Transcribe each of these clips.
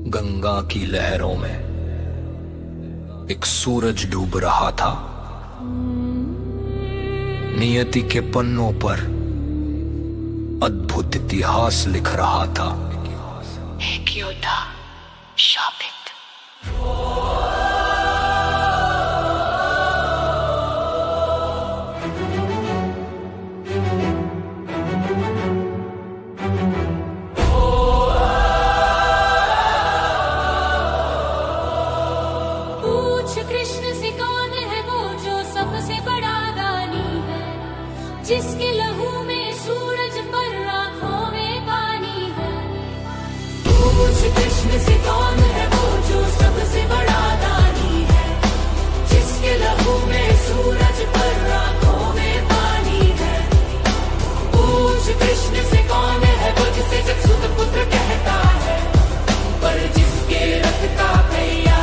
गंगा की लहरों में एक सूरज डूब रहा था। नियति के पन्नों पर अद्भुत इतिहास लिख रहा था। एक योद्धा शापित। कृष्ण से कौन है वो जो सबसे बड़ा दानी है, जिसके लहू में सूरज पर आंखों में पानी है। पूछ कृष्ण से कौन है वो जो सबसे बड़ा दानी है, जिसके लहू में सूरज पर आंखों में पानी है। पूछ कृष्ण से कौन है वो जिसे जगसूत पुत्र कहता है, पर जिसके रथ का पहिया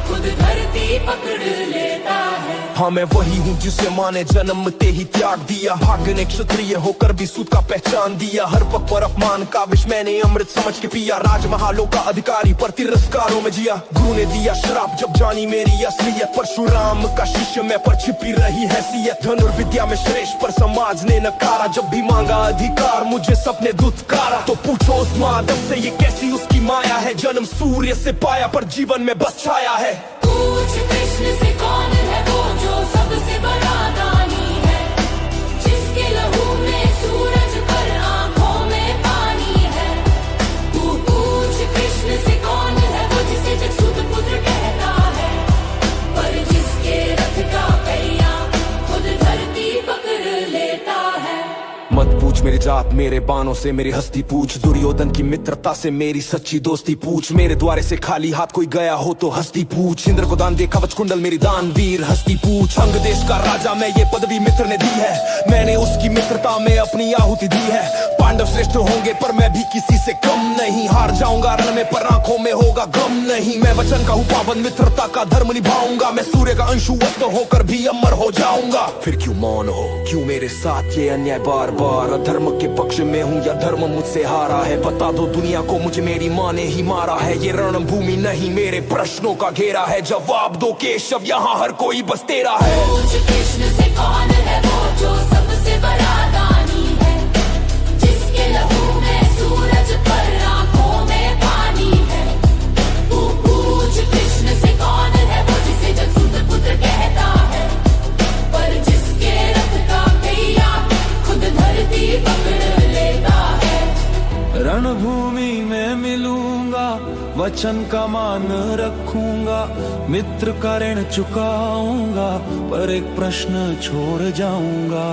खुद धरती पकड़ लेता है। हाँ, मैं वही हूँ जिसे माँ ने जन्मते ही त्याग दिया। भाग्य ने क्षत्रिय होकर भी सूत का पहचान दिया। हर पग पर अपमान का विष मैंने अमृत समझ के पिया। राजमहलों का अधिकारी पर तिरस्कारों में जिया। गुरु ने दिया श्राप जब जानी मेरी असलियत। परशुराम का शिष्य मैं पर छिपी रही हैसियत। धनुर्विद्या में श्रेष्ठ पर समाज ने नकारा। जब भी मांगा अधिकार मुझे सबने दुत्कारा। तो पूछो उस माधव से ये कैसी उसकी माया है। जन्म सूर्य से पाया पर जीवन में बस छाया है। पूछ कृष्ण से कौन है वो जो सबसे बड़ा दानी है, जिसके लहू में सूरज पर आंखों में पानी है। तू पूछ कृष्ण से कौन है वो जिसे जगसूत पुत्र कहता है, पर जिसके रथ का पहिया खुद धरती पकड़ लेता है। मत पूछ मेरी जात मेरे बानों से मेरी हस्ती पूछ। दुर्योधन की मित्रता से मेरी सच्ची दोस्ती पूछ। मेरे द्वारे से खाली हाथ कोई गया हो तो हस्ती पूछ। इंद्र को दान दे कवच कुंडल मेरी दान वीर हस्ती पूछ। अंग देश का राजा मैं ये पदवी मित्र ने दी है। मैंने उसकी मित्रता में अपनी आहुति दी है। पांडव श्रेष्ठ होंगे पर मैं भी किसी से कम नहीं। हार जाऊंगा रण में पर आंखों में होगा गम नहीं। मैं वचन का हूँ पाबंद मित्रता का धर्म निभाऊंगा। मैं सूर्य का अंशु वस्त होकर भी अमर हो जाऊंगा। फिर क्यों मौन हो, क्यों मेरे साथ ये अन्याय बार बार। धर्म के पक्ष में हूँ या धर्म मुझसे हारा है। बता दो दुनिया को मुझे मेरी माँ ने ही मारा है। ये रणभूमि नहीं मेरे प्रश्नों का घेरा है। जवाब दो केशव यहाँ हर कोई बस तेरा है। पूछ कृष्ण से कौन है वो जो सबसे बड़ा दानी है, जिसके लहू में सूरज पर आंखों में पानी है। तू पूछ कृष्ण से कौन है वो जिसे जगसूत पुत्र कहता है, पर जिसके रथ का पहिया खुद धरती पकड़ लेता है। रणभूमि में मिलूंगा, वचन का मान रखूंगा। मित्र का ऋण चुकाऊंगा, पर एक प्रश्न छोड़ जाऊंगा।